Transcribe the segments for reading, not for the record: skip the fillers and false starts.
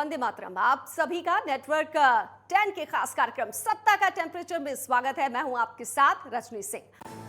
वंदे मातरम। आप सभी का नेटवर्क 10 के खास कार्यक्रम सत्ता का टेम्परेचर में स्वागत है। मैं हूं आपके साथ रजनी सिंह।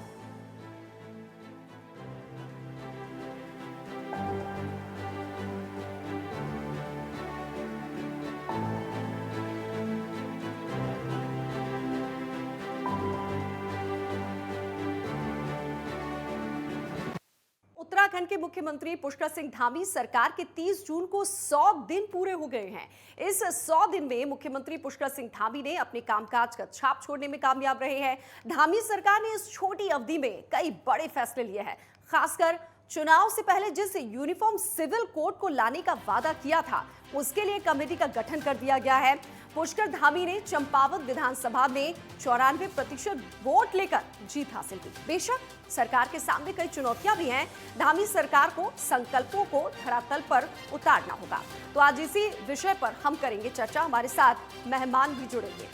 उत्तराखंड के मुख्यमंत्री पुष्कर सिंह धामी सरकार के 30 जून को 100 दिन पूरे हो गए हैं। इस 100 दिन में मुख्यमंत्री पुष्कर सिंह धामी ने अपने कामकाज का छाप छोड़ने में कामयाब रहे हैं। धामी सरकार ने इस छोटी अवधि में कई बड़े फैसले लिए हैं। खासकर चुनाव से पहले जिस यूनिफॉर्म सिविल कोड को लाने का वादा किया था, उसके लिए कमेटी का गठन कर दिया गया है। पुष्कर धामी ने चंपावत विधानसभा में 94% वोट लेकर जीत हासिल की। बेशक सरकार के सामने कई चुनौतियां भी हैं। धामी सरकार को संकल्पों को धरातल पर उतारना होगा। तो आज इसी विषय पर हम करेंगे चर्चा। हमारे साथ मेहमान भी जुड़ेंगे।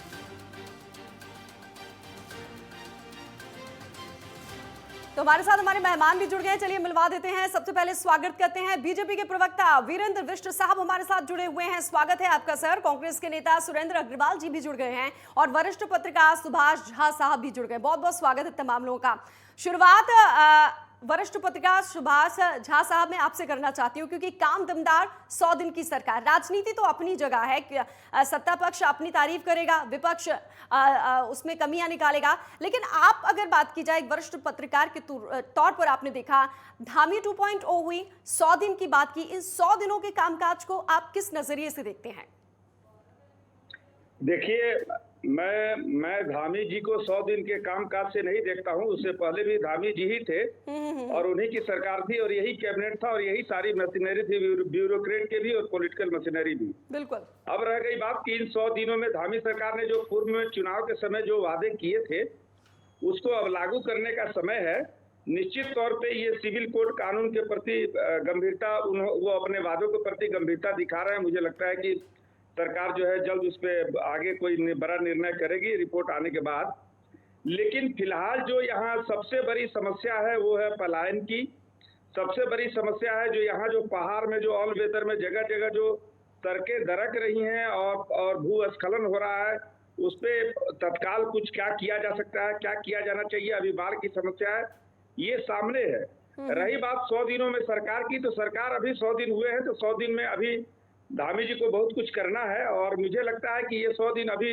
तो हमारे साथ हमारे मेहमान भी जुड़ गए हैं। चलिए मिलवा देते हैं। सबसे पहले स्वागत करते हैं बीजेपी के प्रवक्ता वीरेंद्र बिष्ट साहब हमारे साथ जुड़े हुए हैं। स्वागत है आपका सर। कांग्रेस के नेता सुरेंद्र अग्रवाल जी भी जुड़ गए हैं और वरिष्ठ पत्रकार सुभाष झा साहब भी जुड़ गए। बहुत बहुत स्वागत है तमाम लोगों का। शुरुआत वरिष्ठ पत्रकार सुभाष झा साहब मैं आपसे करना चाहती हूं, क्योंकि काम दमदार 100 दिन की सरकार, राजनीति तो अपनी जगह है कि सत्ता पक्ष अपनी तारीफ करेगा, विपक्ष उसमें कमियां निकालेगा, लेकिन आप अगर बात की जाए एक वरिष्ठ पत्रकार के तौर पर, आपने देखा धामी 2.0 हुई, 100 दिन की बात की, इन 100 दिनों के कामकाज को आप किस नजरिए से देखते हैं? देखिए, मैं धामी जी को 100 दिन के कामकाज से नहीं देखता हूं। उससे पहले भी धामी जी ही थे और उन्हीं की सरकार थी और यही कैबिनेट था और यही सारी मशीनरी थी, ब्यूरोक्रेट के भी और पॉलिटिकल मशीनरी भी। बिल्कुल। अब रह गई बात कि इन 100 दिनों में धामी सरकार ने जो पूर्व में चुनाव के समय जो वादे किए थे, उसको अब लागू करने का समय है। निश्चित तौर पे ये सिविल कोड कानून के प्रति गंभीरता, वो अपने वादों के प्रति गंभीरता दिखा रहे हैं। मुझे लगता है कि सरकार जो है जल्द उस पर आगे कोई बड़ा निर्णय करेगी रिपोर्ट आने के बाद। लेकिन फिलहाल जो यहाँ सबसे बड़ी समस्या है वो है पलायन की। सबसे बड़ी समस्या है जो यहाँ जो पहाड़ में जो ऑल वेदर में जगह जगह जो सड़कें दरक रही हैं और भूस्खलन हो रहा है, उस पर तत्काल कुछ क्या किया जा सकता है, क्या किया जाना चाहिए। अभी बाढ़ की समस्या है, ये सामने है। रही बात 100 दिनों में सरकार की, तो सरकार अभी 100 दिन हुए हैं, तो 100 दिन में अभी धामी जी को बहुत कुछ करना है और मुझे लगता है कि ये 100 दिन अभी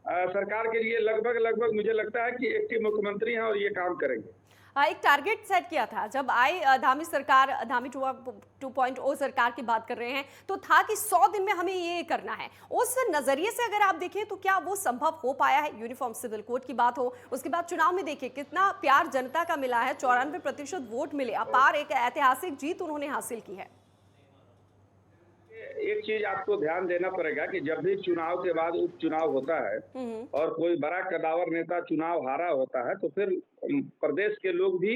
सरकार के लिए लगभग मुझे लगता है कि एक्टिव मुख्यमंत्री हैं और ये काम करेंगे। एक टारगेट सेट किया था जब आई धामी सरकार, धामी 2.0 सरकार की बात कर रहे हैं, तो था कि 100 दिन में हमें ये करना है। उस नजरिए से अगर आप देखें तो क्या वो संभव हो पाया है? यूनिफॉर्म सिविल कोड की बात हो, उसके बाद चुनाव में देखिए कितना प्यार जनता का मिला है, 94% वोट मिले, अपार एक ऐतिहासिक जीत उन्होंने हासिल की है। एक चीज आपको ध्यान देना पड़ेगा कि जब भी चुनाव के बाद उपचुनाव होता है और कोई बड़ा कदावर नेता चुनाव हारा होता है, तो फिर प्रदेश के लोग भी,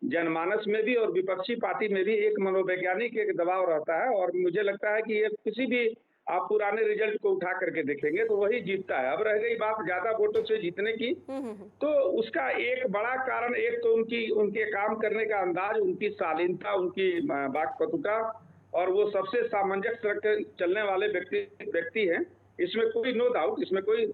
जनमानस में भी और विपक्षी पार्टी में भी एक मनोवैज्ञानिक एक दबाव रहता है। और मुझे लगता है कि ये किसी भी आप पुराने रिजल्ट को उठा करके देखेंगे तो वही जीतता है। अब रह गई बात ज्यादा वोटों से जीतने की, तो उसका एक बड़ा कारण, एक तो उनके काम करने का अंदाज, उनकी शालीनता, उनकी वाक्पटुता, और वो सबसे सामंजस्य चलने वाले व्यक्ति हैं। इसमें कोई नो डाउट, इसमें कोई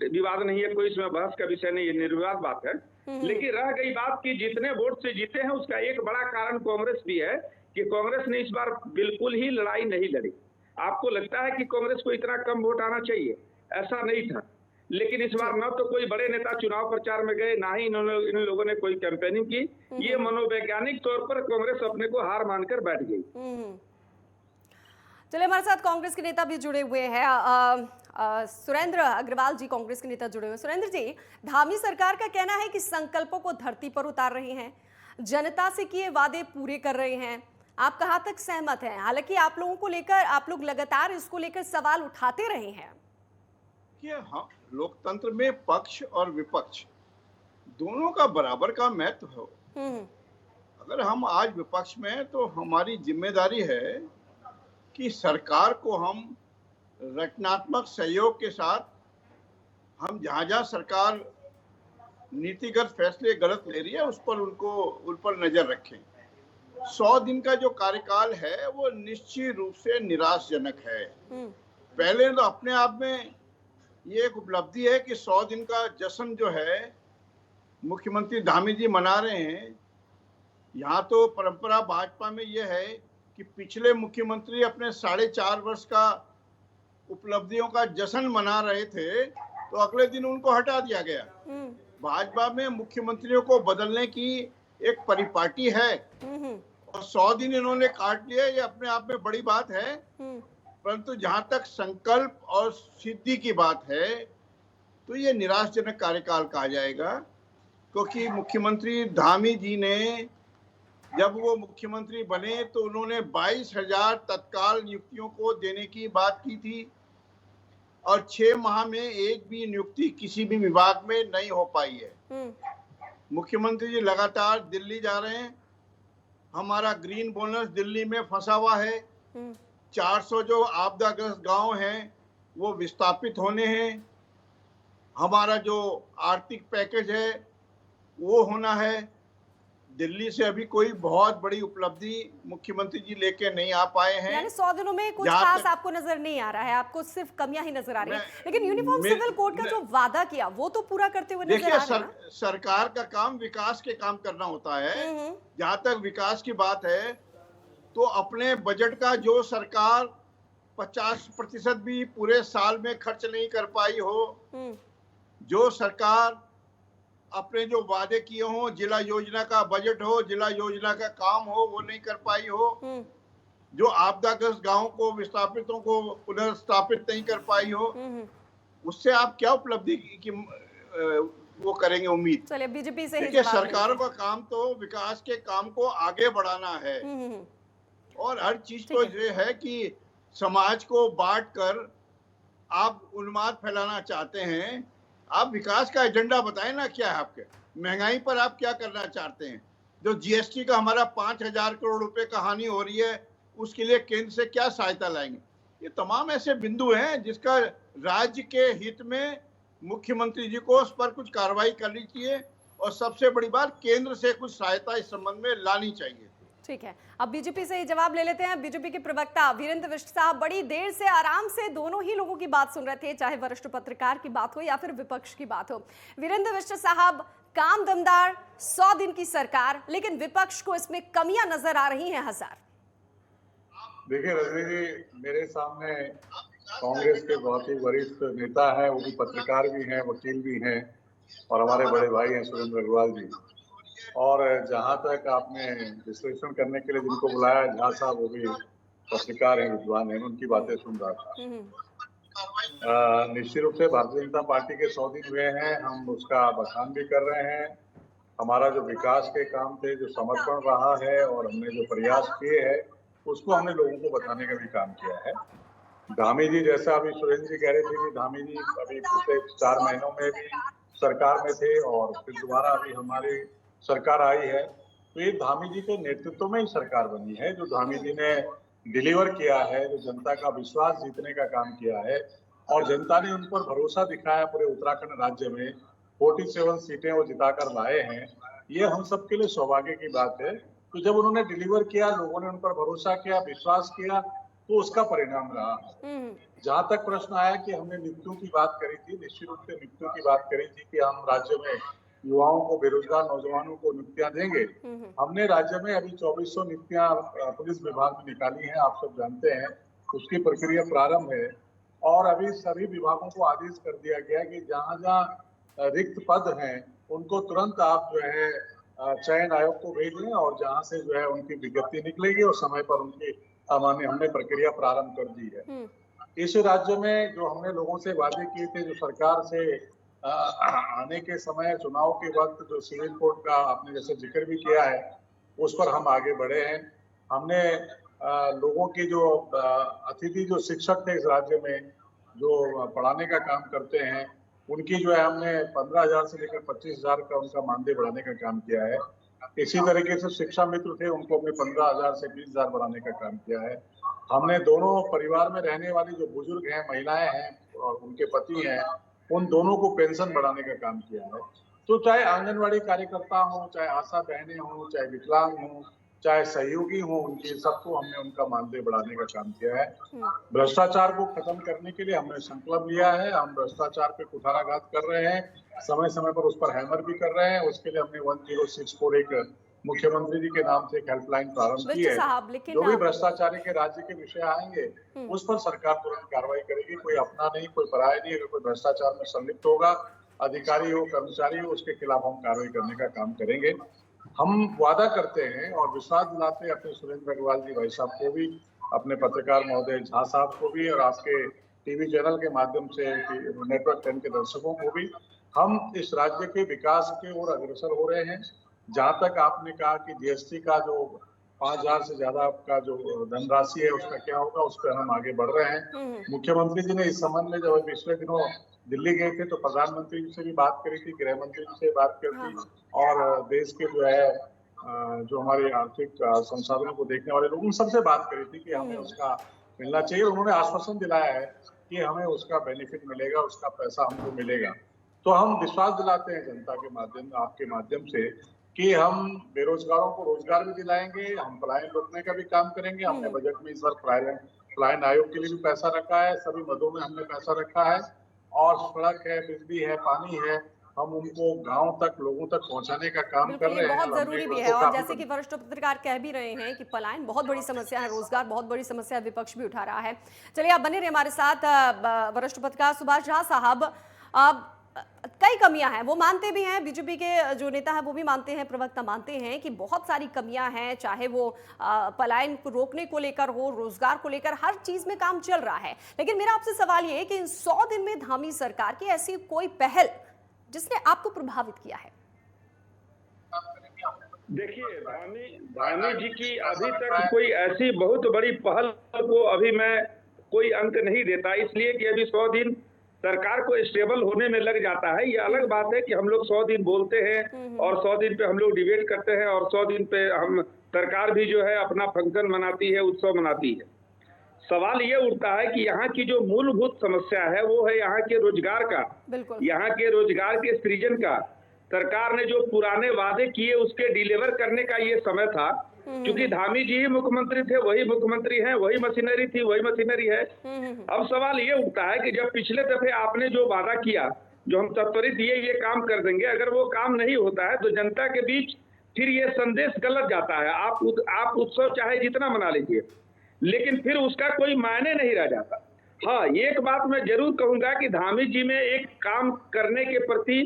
विवाद नहीं है, कोई इसमें बहस का विषय नहीं है, निर्विवाद बात है। लेकिन रह गई बात कि जितने वोट से जीते हैं उसका एक बड़ा कारण कांग्रेस भी है कि कांग्रेस ने इस बार बिल्कुल ही लड़ाई नहीं लड़ी। आपको लगता है कि कांग्रेस को इतना कम वोट आना चाहिए? ऐसा नहीं था। लेकिन इस बार न तो कोई बड़े नेता चुनाव प्रचार में गए, ना ही इन लोगों ने कोई कैंपेनिंग की। ये मनोवैज्ञानिक तौर पर कांग्रेस अपने को हार मानकर बैठ गई। चलिए, हमारे साथ कांग्रेस के नेता भी जुड़े हुए हैं। सुरेंद्र अग्रवाल जी कांग्रेस के नेता जुड़े हुए हैं। सुरेंद्र जी, धामी सरकार का कहना है कि संकल्पों को धरती पर उतार रही हैं, जनता से किए वादे पूरे कर रहे हैं। आप कहां तक सहमत हैं? हालांकि आप लोगों को लेकर, आप लोग लगातार इसको लेकर सवाल उठाते रहे हैं। हाँ, लोकतंत्र में पक्ष और विपक्ष दोनों का बराबर का महत्व हो। अगर हम आज विपक्ष में हैं तो हमारी जिम्मेदारी है कि सरकार को हम रचनात्मक सहयोग के साथ, हम जहां सरकार नीतिगत फैसले गलत ले रही है उन पर नजर रखें। 100 दिन का जो कार्यकाल है वो निश्चित रूप से निराशाजनक है। पहले तो अपने आप में ये एक उपलब्धि है कि 100 दिन का जश्न जो है मुख्यमंत्री धामी जी मना रहे हैं। यहाँ तो परंपरा भाजपा में ये है कि पिछले मुख्यमंत्री अपने 4.5 वर्ष का उपलब्धियों का जश्न मना रहे थे तो अगले दिन उनको हटा दिया गया। भाजपा में मुख्यमंत्रियों को बदलने की एक परिपाटी है और 100 दिन इन्होंने काट लिया, ये अपने आप में बड़ी बात है। परंतु जहां तक संकल्प और सिद्धि की बात है तो ये निराशाजनक कार्यकाल कहा जाएगा, क्योंकि मुख्यमंत्री धामी जी ने जब वो मुख्यमंत्री बने तो उन्होंने 22,000 तत्काल नियुक्तियों को देने की बात की थी और 6 माह में एक भी नियुक्ति किसी भी विभाग में नहीं हो पाई है। मुख्यमंत्री जी लगातार दिल्ली जा रहे हैं। हमारा ग्रीन बोनस दिल्ली में फंसा हुआ है। 400 जो आपदाग्रस्त गांव हैं वो विस्थापित होने हैं। हमारा जो आर्थिक पैकेज है वो होना है। दिल्ली से अभी कोई बहुत बड़ी उपलब्धि मुख्यमंत्री जी लेके नहीं आ पाए हैं। यानी 100 दिनों में कुछ खास आपको नजर नहीं आ रहा है, आपको सिर्फ कमियां ही नजर आ रही हैं। लेकिन यूनिफॉर्म सिविल कोड का जो वादा किया वो तो पूरा करते हुए नजर आ रहा है ना? सरकार का काम विकास के काम करना होता है। जहां तक विकास की बात है तो अपने बजट का जो सरकार 50% भी पूरे साल में खर्च नहीं कर पाई हो, जो सरकार अपने जो वादे किए हो, जिला योजना का बजट हो, जिला योजना का काम हो, वो नहीं कर पाई हो, जो आपदाग्रस्त गांवों को विस्थापितों को पुनर्स्थापित नहीं कर पाई हो, उससे आप क्या उपलब्धि की वो करेंगे उम्मीद? चलिए बीजेपी से देखिए, सरकारों का काम तो विकास के काम को आगे बढ़ाना है और हर चीज तो ये है कि समाज को बांट कर आप उन्माद फैलाना चाहते हैं। आप विकास का एजेंडा बताएं ना, क्या है आपके? महंगाई पर आप क्या करना चाहते हैं? जो जीएसटी का हमारा 5,000 करोड़ रुपए का हानि हो रही है, उसके लिए केंद्र से क्या सहायता लाएंगे? ये तमाम ऐसे बिंदु हैं जिसका राज्य के हित में मुख्यमंत्री जी को उस पर कुछ कार्रवाई करनी चाहिए और सबसे बड़ी बात, केंद्र से कुछ सहायता इस संबंध में लानी चाहिए। ठीक है, अब बीजेपी से ही जवाब ले लेते हैं। बीजेपी के प्रवक्ता वीरेंद्र बिष्ट साहब बड़ी देर से आराम से दोनों ही लोगों की बात सुन रहे थे, चाहे वरिष्ठ पत्रकार की बात हो या फिर विपक्ष की बात हो। वीरेंद्र बिष्ट साहब, काम दमदार 100 दिन की सरकार, लेकिन विपक्ष को इसमें कमियां नजर आ रही हैं हजार। देखिए रजनी जी, मेरे सामने कांग्रेस के बहुत ही वरिष्ठ नेता है, वो भी पत्रकार भी हैं, वकील भी हैं और हमारे बड़े भाई हैं सुरेंद्र अग्रवाल जी। और जहां तक आपने विश्लेषण करने के लिए जिनको बुलाया, झा साहब वो भी पत्रकार हैं, विद्वान हैं, उनकी बातें सुन रहा था। निश्चित रूप से भारतीय जनता पार्टी के 100 दिन हुए हैं, हम उसका बखान भी कर रहे हैं। हमारा जो विकास के काम थे, जो समर्पण रहा है और हमने जो प्रयास किए हैं, उसको हमने लोगों को बताने का भी काम किया है। धामी जी, जैसा अभी सुरेंद्र जी कह रहे थे कि धामी जी अभी पिछले 4 महीनों में भी सरकार में थे और फिर दोबारा अभी हमारी सरकार आई है, तो ये धामी जी के नेतृत्व में ही सरकार बनी है। जो धामी जी ने डिलीवर किया है, जो जनता का विश्वास जीतने का काम किया है और जनता ने उन पर भरोसा दिखाया, पूरे उत्तराखंड राज्य में 47 सीटें वो जिताकर लाए हैं, ये हम सबके लिए सौभाग्य की बात है। तो जब उन्होंने डिलीवर किया, लोगों ने उन पर भरोसा किया, विश्वास किया, तो उसका परिणाम रहा। जहां तक प्रश्न आया कि हमने नियुक्तियों की बात करी थी, निश्चित रूप से नियुक्तियों की बात करी थी कि हम राज्य में युवाओं को, बेरोजगार नौजवानों को नियुक्तियां देंगे। हमने राज्य में अभी 2400 नियुक्तियां पुलिस विभाग में निकाली हैं, आप सब जानते हैं, उसकी प्रक्रिया प्रारंभ है और अभी सभी विभागों को आदेश कर दिया गया कि जहां जहां रिक्त पद हैं उनको तुरंत आप जो है चयन आयोग को भेज दें और जहां से जो है उनकी विज्ञप्ति निकलेगी और समय पर उनकी हमने प्रक्रिया प्रारंभ कर दी है। इस राज्य में जो हमने लोगों से वादे किए थे, जो सरकार से आने के समय चुनाव के वक्त जो सिविल कोड का आपने जैसे जिक्र भी किया है, उस पर हम आगे बढ़े हैं। हमने लोगों की जो अतिथि जो शिक्षक थे इस राज्य में, जो पढ़ाने का काम करते हैं, उनकी जो है हमने 15,000 से लेकर 25,000 का उनका मानदेय बढ़ाने का काम किया है। इसी तरीके से शिक्षा मित्र थे, उनको हमने 15,000 से 20,000 बढ़ाने का काम किया है। हमने दोनों परिवार में रहने वाली जो बुजुर्ग हैं, महिलाएं हैं और उनके पति हैं, उन दोनों को पेंशन बढ़ाने का काम किया है। तो चाहे आंगनवाड़ी कार्यकर्ता हो, चाहे आशा बहनें हों, चाहे विकलांग हों, चाहे सहयोगी हो उनके, सबको हमने उनका मानदेय बढ़ाने का काम किया है। भ्रष्टाचार को खत्म करने के लिए हमने संकल्प लिया है। हम भ्रष्टाचार पे कुठाराघात कर रहे हैं, समय समय पर उस पर हैमर भी कर रहे हैं। उसके लिए हमने 1064 एक मुख्यमंत्री जी के नाम से एक हेल्पलाइन प्रारंभ की है। साहब, लेकिन जो भी भ्रष्टाचारी के राज्य के विषय आएंगे उस पर सरकार तुरंत कार्रवाई करेगी। कोई अपना नहीं, कोई पराया नहीं। अगर कोई भ्रष्टाचार में संलिप्त होगा, अधिकारी हो, कर्मचारी हो, उसके खिलाफ हम कार्रवाई करने का काम करेंगे। हम वादा करते हैं और विश्वास दिलाते हैं अपने सुरेंद्र अग्रवाल जी भाई साहब को भी, अपने पत्रकार महोदय झा साहब को भी, और आपके टीवी चैनल के माध्यम से नेटवर्क 10 के दर्शकों को भी, हम इस राज्य के विकास की ओर अग्रसर हो रहे हैं। जहां तक आपने कहा कि जीएसटी का जो 5000 से ज्यादा का जो धनराशि है उसका क्या होगा, उस पर हम आगे बढ़ रहे हैं। मुख्यमंत्री जी ने इस संबंध में जब पिछले दिनों दिल्ली गए थे तो प्रधानमंत्री जी से भी बात करी थी, गृह मंत्री जी से बात करी थी, और देश के जो है जो हमारे आर्थिक संसाधनों को देखने वाले लोग, उन सबसे बात करी थी कि हमें उसका मिलना चाहिए। उन्होंने आश्वासन दिलाया है कि हमें उसका बेनिफिट मिलेगा, उसका पैसा हमको मिलेगा। तो हम विश्वास दिलाते हैं जनता के माध्यम, आपके माध्यम से, कि हम बेरोजगारों को रोजगार भी दिलाएंगे, हम पलायन रोकने का भी काम करेंगे। हमने बजट में इस बार पलायन आयोग के लिए भी पैसा रखा है, सभी मदों में हमने पैसा रखा है, और सड़क है, बिजली है, पानी है, हम उनको गांव तक, लोगों तक पहुंचाने का काम कर रहे हैं। बहुत जरूरी भी है, और जैसे कि वरिष्ठ पत्रकार कह भी रहे हैं कि पलायन बहुत बड़ी समस्या है, रोजगार बहुत बड़ी समस्या, विपक्ष भी उठा रहा है। चलिए आप बने रहे हमारे साथ। वरिष्ठ पत्रकार सुभाष झा साहब, कई कमियां हैं, वो मानते भी हैं, बीजेपी के जो नेता हैं वो भी मानते हैं, प्रवक्ता मानते हैं कि बहुत सारी कमियां हैं, चाहे वो पलायन को रोकने को लेकर हो, रोजगार को लेकर, हर चीज में काम चल रहा है। लेकिन मेरा आपसे सवाल ये है कि इन 100 दिन में धामी सरकार की ऐसी कोई पहल जिसने आपको प्रभावित किया है? देखिए, धामी जी की अभी तक कोई ऐसी बहुत बड़ी पहल को अभी मैं कोई अंक नहीं देता, इसलिए कि अभी 100 दिन सरकार को स्टेबल होने में लग जाता है। ये अलग बात है कि हम लोग 100 दिन बोलते हैं और 100 दिन पे हम लोग डिबेट करते हैं, और 100 दिन पे हम सरकार भी जो है अपना फंक्शन मनाती है, उत्सव मनाती है। सवाल ये उठता है कि यहाँ की जो मूलभूत समस्या है वो है यहाँ के रोजगार का, यहाँ के रोजगार के सृजन का। सरकार ने जो पुराने वादे किए उसके डिलीवर करने का ये समय था, क्योंकि धामी जी ही मुख्यमंत्री थे, वही मुख्यमंत्री हैं, वही मशीनरी थी, वही मशीनरी है। अब सवाल ये उठता है कि जब पिछले दफे आपने जो वादा किया, जो हम तत्परित ये काम कर देंगे, अगर वो काम नहीं होता है तो जनता के बीच फिर ये संदेश गलत जाता है। आप उत्सव चाहे जितना मना लीजिए, लेकिन फिर उसका कोई मायने नहीं रह जाता। हाँ, एक बात मैं जरूर कहूंगा कि धामी जी में एक काम करने के प्रति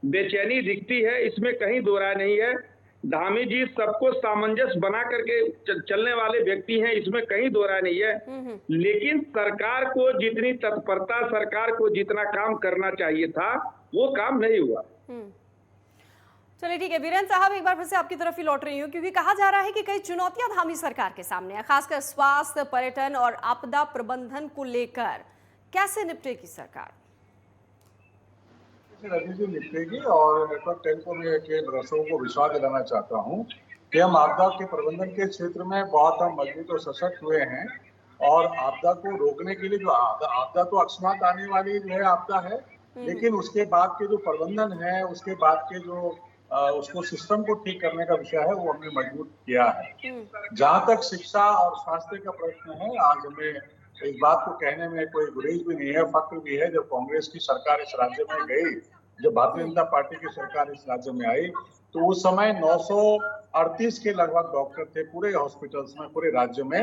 बेचैनी दिखती है, इसमें कहीं दो राय नहीं है। धामी जी सबको सामंजस्य बना करके चलने वाले व्यक्ति हैं, इसमें कहीं दो राय नहीं है। लेकिन सरकार को जितनी तत्परता, सरकार को जितना काम करना चाहिए था, वो काम नहीं हुआ। चलिए ठीक है वीरेंद्र साहब, एक बार फिर से आपकी तरफ ही लौट रही हूँ, क्योंकि कहा जा रहा है कि कई चुनौतियां धामी सरकार के सामने है, खासकर स्वास्थ्य, पर्यटन और आपदा प्रबंधन को लेकर। कैसे निपटेगी सरकार? रणनीति निपटेगी, और नेटवर्क 10 को मैं के दर्शकों को विश्वास दिलाना चाहता हूं कि हम आपदा के प्रबंधन के क्षेत्र में बहुत हम मजबूत और सशक्त हुए हैं। और आपदा को रोकने के लिए, जो आपदा तो अकस्मात आने वाली जो है आपदा है, लेकिन उसके बाद के जो प्रबंधन है, उसके बाद के जो उसको सिस्टम को ठीक करने का विषय है, वो हमने मजबूत किया है। जहां तक शिक्षा और स्वास्थ्य का प्रश्न है, आज हमें इस बात को कहने में कोई गुरेज भी नहीं है, फक्र भी है। जब कांग्रेस की सरकार इस राज्य में गई, जब भारतीय जनता पार्टी की सरकार इस राज्य में आई, तो उस समय 938 के लगभग डॉक्टर थे पूरे हॉस्पिटल्स में, पूरे राज्य में।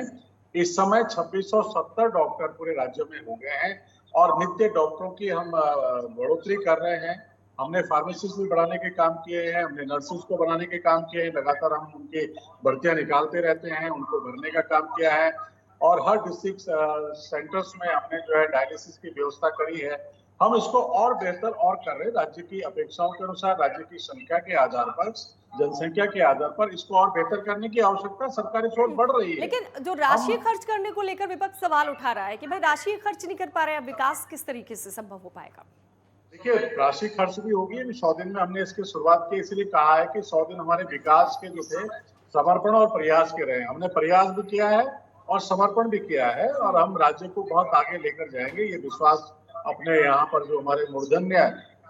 इस समय 2670 डॉक्टर पूरे राज्य में हो गए हैं, और नित्य डॉक्टरों की हम बढ़ोतरी कर रहे हैं। हमने फार्मेसिस्ट भी बढ़ाने के काम किए हैं, हमने नर्सिस को बढ़ाने के काम किए हैं, लगातार हम उनकी भर्तियां निकालते रहते हैं, उनको भरने का काम किया है। और हर डिस्ट्रिक्ट सेंटर्स में हमने जो है डायलिसिस की व्यवस्था करी है। हम इसको और बेहतर और कर रहे हैं, राज्य की अपेक्षाओं के अनुसार, राज्य की संख्या के आधार पर, जनसंख्या के आधार पर इसको और बेहतर करने की आवश्यकता सरकारी सोच बढ़ रही है। लेकिन जो राशि खर्च करने को लेकर विपक्ष सवाल उठा रहा है कि भाई राशि खर्च नहीं कर पा रहे हैं, विकास किस तरीके से संभव हो पाएगा? देखिए, राशि खर्च भी होगी। 100 दिन में हमने इसकी शुरुआत की, इसलिए कहा है कि 100 दिन हमारे विकास के जो थे समर्पण और प्रयास के रहे। हमने प्रयास भी किया है और समर्पण भी किया है, और हम राज्य को बहुत आगे लेकर जाएंगे। ये विश्वास अपने यहाँ पर जो हमारे मूर्धन्य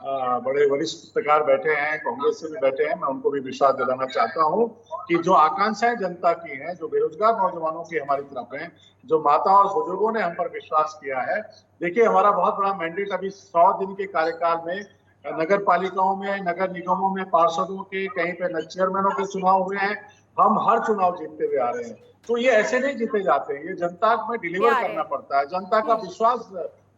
बड़े वरिष्ठ पत्रकार बैठे हैं, कांग्रेस से भी बैठे हैं, मैं उनको भी विश्वास दिलाना चाहता हूं कि जो आकांक्षाएं जनता की हैं, जो बेरोजगार नौजवानों की हमारी तरफ हैं, जो माता और बुजुर्गों ने हम पर विश्वास किया है। देखिए, हमारा बहुत बड़ा मैंडेट अभी 100 दिन के कार्यकाल में नगर पालिकाओं में, नगर निगमों में पार्षदों के, कहीं पे चेयरमैनों के चुनाव हुए हैं। हम हर चुनाव जीतते हुए आ रहे हैं। तो ये ऐसे नहीं जीते जाते हैं, ये जनता में डिलीवर करना पड़ता है, जनता का विश्वास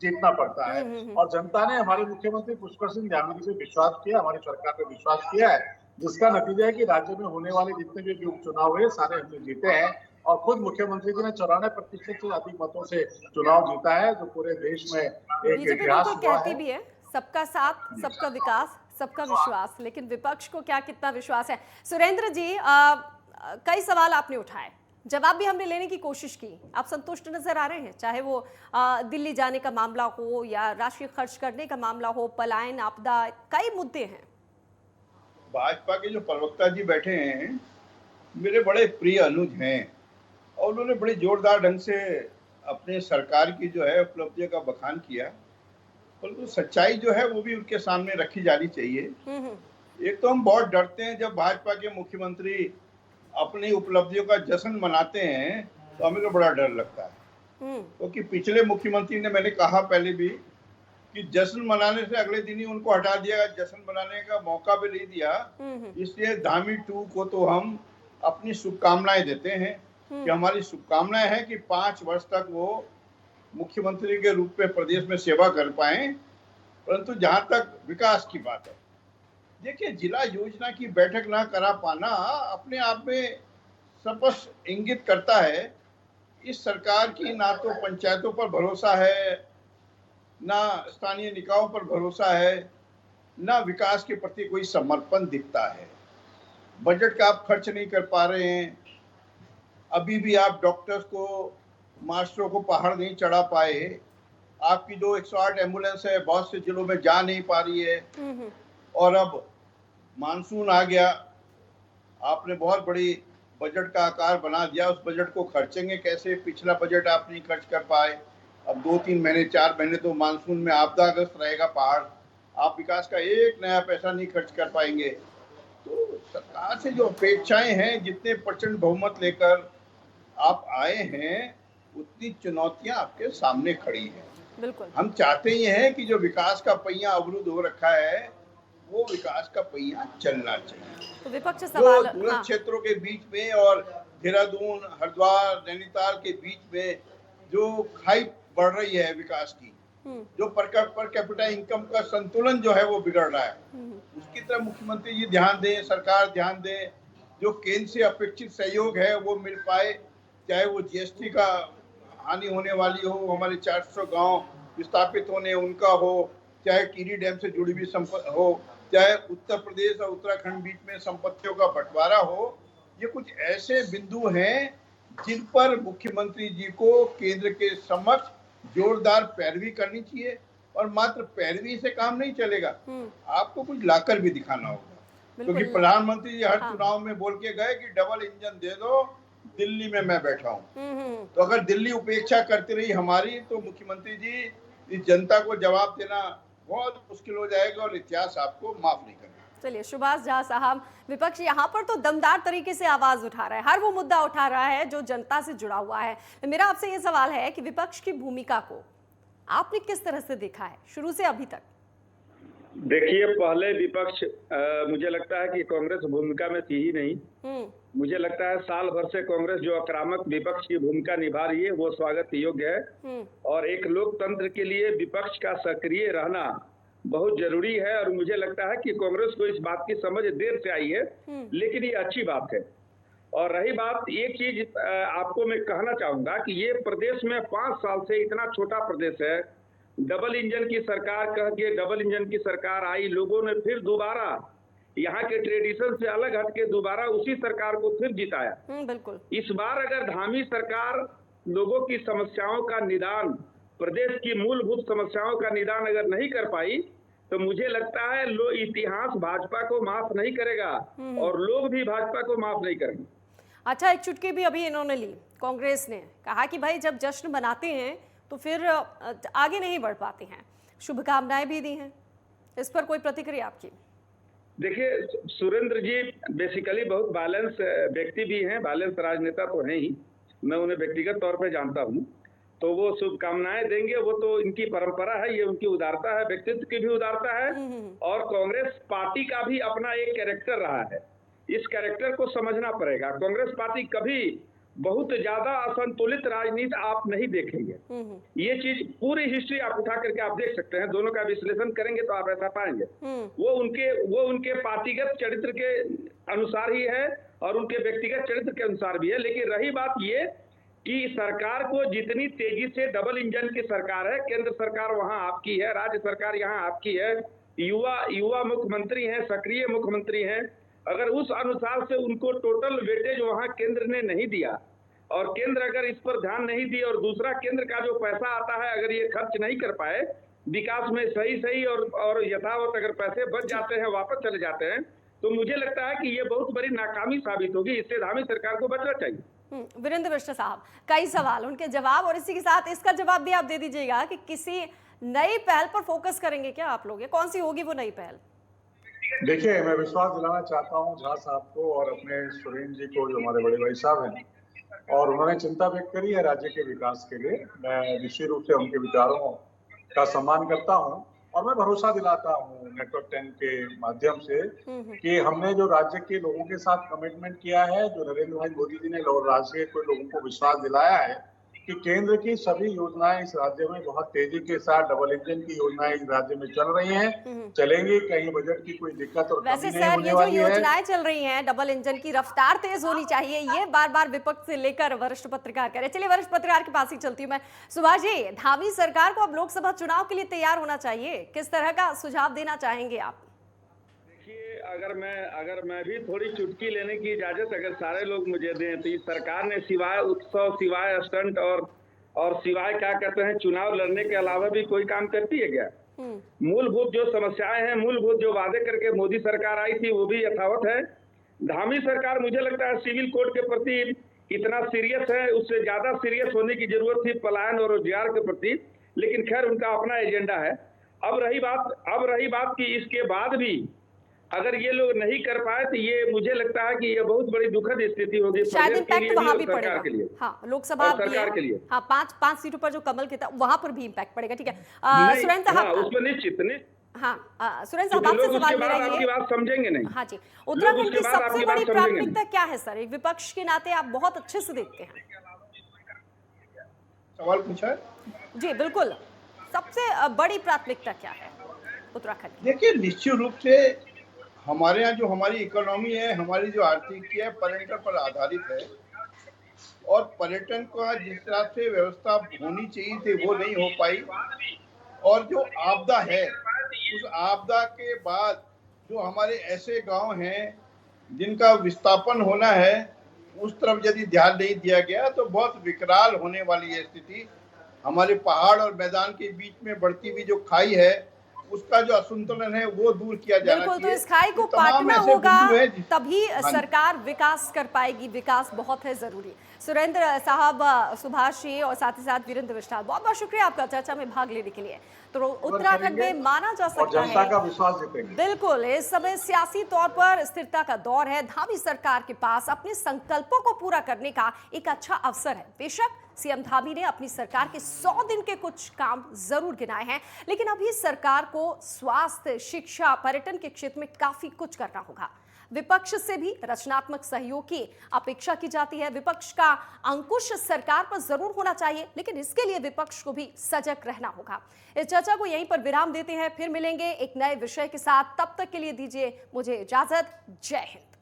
जीतना पड़ता है। और जनता ने हमारे मुख्यमंत्री पुष्कर सिंह धामी पे विश्वास किया, हमारी सरकार पे विश्वास किया है, जिसका नतीजा है कि राज्य में होने वाले जितने भी उपचुनाव हुए सारे हमने जीते हैं। और खुद मुख्यमंत्री जी ने 94% से अधिक मतों से चुनाव जीता है, जो पूरे देश में एक बीजेपी इतिहास बिल्कुल हुआ कहती है। भी है सबका साथ, सबका विकास, सबका विश्वास, लेकिन विपक्ष को क्या कितना विश्वास है? सुरेंद्र जी, कई सवाल आपने उठाए, जवाब भी हमने लेने की कोशिश की। आप संतुष्ट नजर आ रहे हैं, चाहे वो दिल्ली जाने का मामला हो या राशि खर्च करने का मामला हो, पलायन, आपदा, कई मुद्दे हैं। भाजपा के जो प्रवक्ता जी बैठे हैं, मेरे बड़े प्रिय अनुज हैं और उन्होंने बड़े जोरदार ढंग से अपने सरकार की जो है उपलब्धियों का बखान किया, परंतु सच्चाई जो है वो भी उनके सामने रखी जानी चाहिए। एक तो हम बहुत डरते हैं जब भाजपा के मुख्यमंत्री अपनी उपलब्धियों का जश्न मनाते हैं, तो हमें तो बड़ा डर लगता है। क्योंकि पिछले मुख्यमंत्री ने, मैंने कहा पहले भी, कि जश्न मनाने से अगले दिन ही उनको हटा दिया, जश्न मनाने का मौका भी नहीं दिया। इसलिए धामी 2 को तो हम अपनी शुभकामनाएं देते हैं कि हमारी शुभकामनाएं हैं कि 5 वर्ष तक वो मुख्यमंत्री के रूप में प्रदेश में सेवा कर पाए। परंतु जहां तक विकास की बात है, देखिए, जिला योजना की बैठक ना करा पाना अपने आप में स्पष्ट इंगित करता है इस सरकार की ना तो पंचायतों पर भरोसा है, ना स्थानीय निकायों पर भरोसा है, ना विकास के प्रति कोई समर्पण दिखता है। बजट का आप खर्च नहीं कर पा रहे हैं, अभी भी आप डॉक्टर्स को, मास्टरों को पहाड़ नहीं चढ़ा पाए, आपकी जो 108 एम्बुलेंस है बहुत से जिलों में जा नहीं पा रही है। और अब मानसून आ गया, आपने बहुत बड़ी बजट का आकार बना दिया, उस बजट को खर्चेंगे कैसे? पिछला बजट आप नहीं खर्च कर पाए, अब 2-3 महीने 4 महीने तो मानसून में आपदाग्रस्त रहेगा पहाड़, आप विकास का एक नया पैसा नहीं खर्च कर पाएंगे। तो सरकार से जो अपेक्षाएं हैं, जितने प्रचंड बहुमत लेकर आप आए हैं, उतनी चुनौतियां आपके सामने खड़ी हैं। बिल्कुल, हम चाहते ही हैं कि जो विकास का पहिया अवरुद्ध हो रखा है, वो विकास का पहिया चलना चाहिए। तो विपक्ष सवाल, दूरस्थ क्षेत्रों के बीच में और देहरादून, हरिद्वार, नैनीताल के बीच में जो खाई बढ़ रही है विकास की, जो पर कैपिटा इनकम का संतुलन जो है वो बिगड़ रहा है, उसकी तरफ मुख्यमंत्री जी ध्यान दें, सरकार ध्यान दे। जो केंद्र से अपेक्षित सहयोग है वो मिल पाए, चाहे वो जीएसटी का हानि होने वाली हो, हमारे 400 गांव विस्थापित होने उनका हो, चाहे कीरी डैम से जुड़ी हुई संपत्ति हो, चाहे उत्तर प्रदेश और उत्तराखंड बीच में संपत्तियों का बंटवारा हो। ये कुछ ऐसे बिंदु हैं जिन पर मुख्यमंत्री जी को केंद्र के समक्ष जोरदार पैरवी करनी चाहिए, और मात्र पैरवी से काम नहीं चलेगा, आपको कुछ लाकर भी दिखाना होगा। क्योंकि प्रधानमंत्री जी हर चुनाव में बोल के गए कि डबल इंजन दे दो, दिल्ली में मैं बैठा हूँ। तो अगर दिल्ली उपेक्षा करती रही हमारी, तो मुख्यमंत्री जी इस जनता को जवाब देना बहुत मुश्किल हो जाएगा और इतिहास आपको माफ नहीं करेगा। चलिए सुभाष झा साहब, विपक्ष यहाँ पर तो दमदार तरीके से आवाज उठा रहा है, हर वो मुद्दा उठा रहा है जो जनता से जुड़ा हुआ है। मेरा आपसे ये सवाल है कि विपक्ष की भूमिका को आपने किस तरह से देखा है शुरू से अभी तक? देखिए, पहले विपक्ष मुझे लगता है कि कांग्रेस भूमिका में थी ही नहीं। मुझे लगता है साल भर से कांग्रेस जो आक्रामक विपक्ष की भूमिका निभा रही है वो स्वागत योग्य है, और एक लोकतंत्र के लिए विपक्ष का सक्रिय रहना बहुत जरूरी है। और मुझे लगता है कि कांग्रेस को इस बात की समझ देर से आई है, लेकिन ये अच्छी बात है। और रही बात, एक चीज आपको मैं कहना चाहूंगा कि ये प्रदेश में 5 साल से इतना छोटा प्रदेश है, डबल इंजन की सरकार कह के डबल इंजन की सरकार आई, लोगों ने फिर दोबारा यहाँ के ट्रेडिशन से अलग हटके दोबारा उसी सरकार को फिर जिताया। बिल्कुल। इस बार अगर धामी सरकार लोगों की समस्याओं का निदान, प्रदेश की मूलभूत समस्याओं का निदान अगर नहीं कर पाई, तो मुझे लगता है इतिहास भाजपा को माफ नहीं करेगा और लोग भी भाजपा को माफ नहीं करेंगे। अच्छा, एक चुटकी भी अभी इन्होंने ली, कांग्रेस ने कहा कि भाई जब जश्न मनाते हैं तो फिर आगे नहीं बढ़ पाते हैं, शुभकामनाएं भी दी हैं। इस पर कोई प्रतिक्रिया आपकी? देखिए, सुरेंद्र जी बेसिकली बहुत बैलेंस व्यक्ति भी हैं, बैलेंस राजनेता तो हैं ही। मैं उन्हें व्यक्तिगत तौर पे जानता हूँ। तो वो शुभकामनाएं देंगे, वो तो इनकी परंपरा है, ये उनकी उदारता है, व्यक्तित्व की भी उदारता है। और कांग्रेस पार्टी का भी अपना एक कैरेक्टर रहा है। इस कैरेक्टर को समझना पड़ेगा। कांग्रेस पार्टी कभी बहुत ज्यादा असंतुलित राजनीति आप नहीं देखेंगे। ये चीज पूरी हिस्ट्री आप उठा करके आप देख सकते हैं, दोनों का विश्लेषण करेंगे तो आप ऐसा पाएंगे। वो उनके पार्टीगत चरित्र के अनुसार ही है और उनके व्यक्तिगत चरित्र के अनुसार भी है। लेकिन रही बात ये कि सरकार को जितनी तेजी से, डबल इंजन की सरकार है, केंद्र सरकार वहां आपकी है, राज्य सरकार यहाँ आपकी है, युवा मुख्यमंत्री हैं, सक्रिय मुख्यमंत्री हैं। अगर उस अनुसार से उनको टोटल वेटेज वहां केंद्र ने नहीं दिया और केंद्र अगर इस पर ध्यान नहीं दिया और दूसरा केंद्र का जो पैसा आता है अगर ये खर्च नहीं कर पाए विकास में सही और यथावत अगर पैसे बच जाते हैं, वापस चले जाते हैं, तो मुझे लगता है कि ये बहुत बड़ी नाकामी साबित होगी। इससे धामी सरकार को बचना चाहिए। वीरेंद्र विष्ट साहब, कई सवाल, उनके जवाब, और इसी के साथ इसका जवाब भी आप दे दीजिएगा कि किसी नई पहल पर फोकस करेंगे क्या आप लोग? कौन सी होगी वो नई पहल? देखिए, मैं विश्वास दिलाना चाहता हूं झा साहब को और अपने सुरेंद्र जी को, जो हमारे बड़े भाई साहब हैं, और उन्होंने चिंता व्यक्त करी है राज्य के विकास के लिए। मैं निश्चित रूप से उनके विचारों का सम्मान करता हूं और मैं भरोसा दिलाता हूं नेटवर्क 10 के माध्यम से कि हमने जो राज्य के लोगों के साथ कमिटमेंट किया है, जो नरेंद्र भाई मोदी जी ने राज्य के लोगों को विश्वास दिलाया है कि केंद्र की सभी योजनाएं इस राज्य में बहुत तेजी के साथ, डबल इंजन की योजनाएं इस राज्य में चल रही हैं, चलेंगी। कहीं बजट की कोई दिक्कत और वैसे कमी नहीं सर, होने ये वाली जो है। योजनाएं चल रही हैं डबल इंजन की, रफ्तार तेज होनी चाहिए, ये बार बार विपक्ष से लेकर वरिष्ठ पत्रकार कह रहे हैं। चलिए वरिष्ठ पत्रकार के पास ही चलती हूँ मैं। सुभाष जी, धामी सरकार को अब लोकसभा चुनाव के लिए तैयार होना चाहिए, किस तरह का सुझाव देना चाहेंगे आप? अगर मैं भी थोड़ी चुटकी लेने की इजाजत अगर सारे लोग मुझे दें तो इस सरकार ने सिवाय उत्सव, सिवाय स्टंट और सिवाय क्या कहते हैं चुनाव लड़ने के अलावा भी कोई काम करती है क्या? मूलभूत जो समस्याएं हैं, मूलभूत जो वादे करके मोदी सरकार आई थी वो भी यथावत है। धामी सरकार मुझे लगता है सिविल कोड के प्रति इतना सीरियस है, उससे ज्यादा सीरियस होने की जरूरत थी पलायन और रोजगार के प्रति, लेकिन खैर उनका अपना एजेंडा है। अब रही बात कि इसके बाद भी अगर ये लोग नहीं कर पाए तो ये मुझे लगता है कि ये बहुत बड़ी दुखद स्थिति होगी शायद इम्पैक्ट वहां भी पड़ेगा के लिए। हाँ, लोकसभा सरकार के लिए, हाँ, पांच सीटों पर जो कमल के था वहां पर भी इम्पैक्ट पड़ेगा। ठीक है सुरेंद्र साहब, उसमें निश्चित हाँ सुरेंद्र साहब, आपसे सवाल मेरा ये, आपकी बात समझेंगे नहीं। हाँ जी, उत्तराखंड की सबसे बड़ी प्राथमिकता क्या है सर? एक विपक्ष के नाते आप बहुत अच्छे से देखते हैं। सवाल पूछा है जी बिल्कुल, सबसे बड़ी प्राथमिकता क्या है उत्तराखंड की? देखिए, निश्चित रूप से हमारे यहाँ जो हमारी इकोनॉमी है, हमारी जो आर्थिकी है, पर्यटन पर आधारित है और पर्यटन का जिस तरह से व्यवस्था होनी चाहिए थी वो नहीं हो पाई। और जो आपदा है, उस आपदा के बाद जो हमारे ऐसे गांव हैं जिनका विस्थापन होना है, उस तरफ यदि ध्यान नहीं दिया गया तो बहुत विकराल होने वाली है स्थिति। हमारे पहाड़ और मैदान के बीच में बढ़ती हुई जो खाई है, उसका जो असंतुलन है वो दूर किया जाना चाहिए। तो इस खाई को काटना होगा, तभी सरकार विकास कर पाएगी। विकास बहुत है जरूरी। सुरेंद्र साहब, सुभाष जी और साथ ही साथ वीरेंद्र विष्ट, बहुत बहुत शुक्रिया आपका चर्चा में भाग लेने के लिए। तो उत्तराखंड में माना जा सकता है जनता का विश्वास जीतेंगे। बिल्कुल, इस समय सियासी तौर पर स्थिरता का दौर है। धामी सरकार के पास अपने संकल्पों को पूरा करने का एक अच्छा अवसर है। बेशक सीएम धामी ने अपनी सरकार के 100 दिन के कुछ काम जरूर गिनाए हैं, लेकिन अभी सरकार को स्वास्थ्य, शिक्षा, पर्यटन के क्षेत्र में काफी कुछ करना होगा। विपक्ष से भी रचनात्मक सहयोग की अपेक्षा की जाती है। विपक्ष का अंकुश सरकार पर जरूर होना चाहिए, लेकिन इसके लिए विपक्ष को भी सजग रहना होगा। इस चर्चा को यहीं पर विराम देते हैं, फिर मिलेंगे एक नए विषय के साथ। तब तक के लिए दीजिए मुझे इजाजत। जय हिंद।